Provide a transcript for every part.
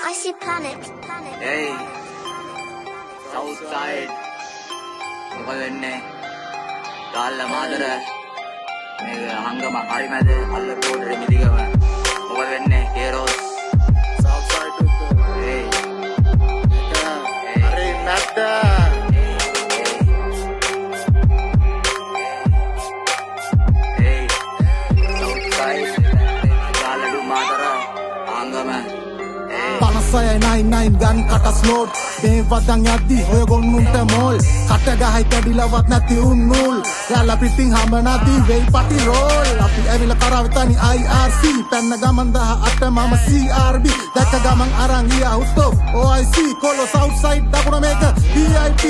Icy Planet. Hey, Southside. මොකද වෙන්නේ? ගාල්ල මාදර මේක හංගම හරි මැද අල්ල රෝඩේ මිදිගම. මොකද වෙන්නේ? කේරෝස්. Southside to Hey. Hey, Nada. Hey. Southside. ගාල්ලඩු මාදර හංගම. Hey. 5699 ගන් කට ස්ලෝට් මේ වදන් යද්දි ඔය ගොන්නුන්ට මෝල් කට ගහයි කැඩිලවත් නැති උන් නූල් යාලා පිටින් හම්බ නැති වෙයි පටි රෝල් අපි ඇවිල්ලා කරවතනි IRC පැන්න ගමන් 18 මම CRB දැක්ක ගමන් අරන් ගියා උත්තෝ OIC කොළො Southside දකුණ මේක VIP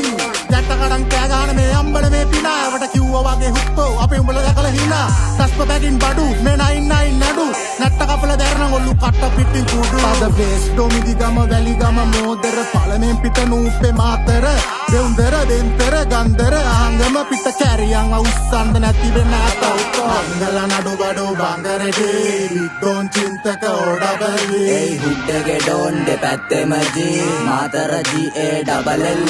ගැට කඩන් කෑ ගහන මේ අම්බල මේ පිනාවට කිව්වා වගේ හුත්තෝ අපි උඹලා දැකලා හිනා ටස්ප බැගින් බඩු මේ 99 නඩු නැට්ට කපල දැරන ඔල්ලු කට පිටින් කුඩු අද බේස් ඩොමිදි ගම වැලි ගම මෝදර පළමෙන් පිට නූපේ මාතර දෙවුන්දර දෙන්තර ගන්දර ආංගම පිට කැරියන් අවුස්සන්ද නැති වෙන අතවත අංගල නඩු බඩු බංගරේ විද්දෝන් චින්තක ඕඩබලි Hey, හුඩ්ඩගේ ඩෝන් දෙපැත්තෙම G Matara GA double L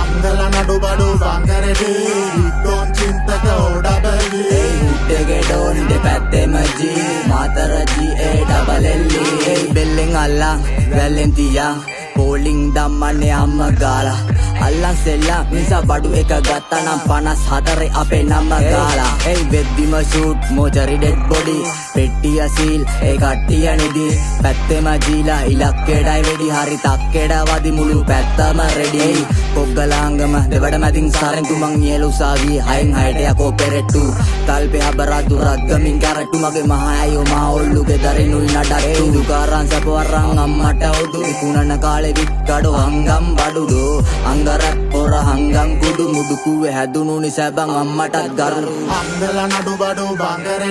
අංගල නඩු බඩු බංගරේ විද්දෝන් චින්තක ඕඩබලි Hey, හුඩ්ඩගේ ඩෝන් දෙපැත්තෙම G Matara GA double L Hey, බෙල්ලෙන් අල්ලන් වැල්ලෙන් තියන් පෝලිං දම්මන්නේ අම්ම ගාලා අල්ලන් සෙල්ලා නිසා බඩු එක ගත්තා නම් 54 අපේ නම ගාලා Hey, වෙද්දිම ෂූට් මොචරි ඩෙඩ් බොඩි පෙට්ටිය සීල් ඒ කට්ටිය නිදි පැත්තෙම ජීලා ඉලක්කෙඩයි වෙඩි හරි තක්කෙඩ වදි මුළු පැත්තම රෙඩි කොග්ගලාංගම දෙවඩ මැදින් සාරෙන් තුමන් නියලුසාවි හයෙන් හයට යකෝ පෙරට්ටු තල්පේ හබරද්දු රද්ගමින් කැරට්ටු මගේ මහයෝ මා ඔල්ලුගේ දරිනුයි නඩට්ටු දුකාරන් සපවරන් අම්මට උදු කුණන කාලේ වික්කඩෝ හංගම් බඩුඩෝ අංගරක් පොර හංගම් කුඩු මුදුකුවේ හැදුණු නිසබන් අම්මටත් ගරු අංගල නඩු බඩු බංගරේ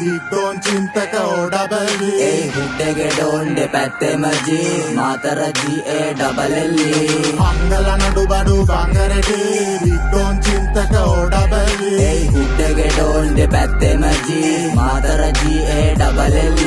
විද්දෝන් චින්තක ඕඩබලි ඒ හුඩ්ඩගේ ඩෝන් දෙපැත්තෙම G Matara GA double L අංගල නඩු බඩු බංගරේ විද්දෝන් චින්තක ඕඩබලි ඒ හුඩ්ඩගේ ඩෝන් දෙපැත්තෙම G Matara GA double L